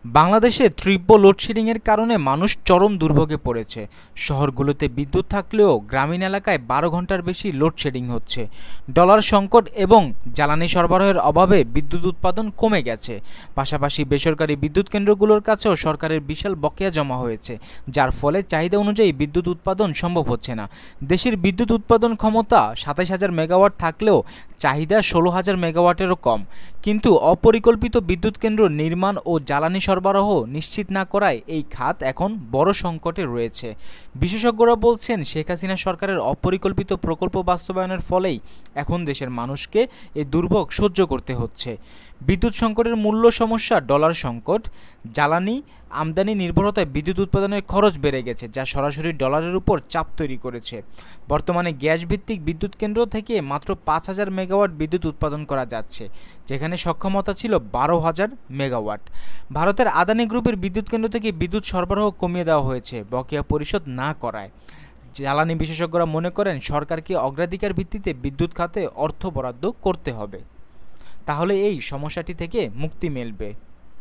বাংলাদেশে তীব্র লোডশেডিংয়ের কারণে মানুষ চরম দুর্ভোগে পড়েছে। শহরগুলোতে বিদ্যুৎ থাকলেও গ্রামীণ এলাকায় ১২ ঘন্টার বেশি লোডশেডিং হচ্ছে। ডলার সংকট এবং জ্বালানি সরবরাহের অভাবে বিদ্যুৎ উৎপাদন কমে গেছে। পাশাপাশি বেসরকারি বিদ্যুৎ কেন্দ্রগুলোর কাছেও সরকারের বিশাল বকেয়া জমা হয়েছে, যার ফলে চাহিদা অনুযায়ী বিদ্যুৎ উৎপাদন সম্ভব হচ্ছে না। দেশের বিদ্যুৎ উৎপাদন ক্ষমতা ২৭,০০০ মেগাওয়াট থাকলেও চাহিদা ১৬,০০০ মেগাওয়াটেরও কম। কিন্তু অপরিকল্পিত বিদ্যুৎ কেন্দ্র নির্মাণ ও জ্বালানি সরবরাহ নিশ্চিত না করায় এই খাত এখন বড় সংকটে রয়েছে। বিশেষজ্ঞরা বলছেন, শেখ হাসিনা সরকারের অপরিকল্পিত প্রকল্প বাস্তবায়নের ফলেই এখন দেশের মানুষকে এই দুর্ভোগ সহ্য করতে হচ্ছে। বিদ্যুৎ সংকটের মূল্য সমস্যা, ডলার সংকট, জ্বালানি আমদানি নির্ভরতায় বিদ্যুৎ উৎপাদনের খরচ বেড়ে গেছে, যা সরাসরি ডলারের উপর চাপ তৈরি করেছে। বর্তমানে গ্যাস ভিত্তিক বিদ্যুৎ কেন্দ্র থেকে মাত্র ৫,০০০ মেগাওয়াট বিদ্যুৎ উৎপাদন করা যাচ্ছে, যেখানে সক্ষমতা ছিল ১২,০০০ মেগাওয়াট। ভারতের আদানি গ্রুপের বিদ্যুৎ কেন্দ্র থেকে বিদ্যুৎ সরবরাহ কমিয়ে দেওয়া হয়েছে বকেয়া পরিশোধ না করায়। জ্বালানি বিশেষজ্ঞরা মনে করেন, সরকারকে অগ্রাধিকার ভিত্তিতে বিদ্যুৎ খাতে অর্থ বরাদ্দ করতে হবে, তাহলে এই সমস্যাটি থেকে মুক্তি মিলবে।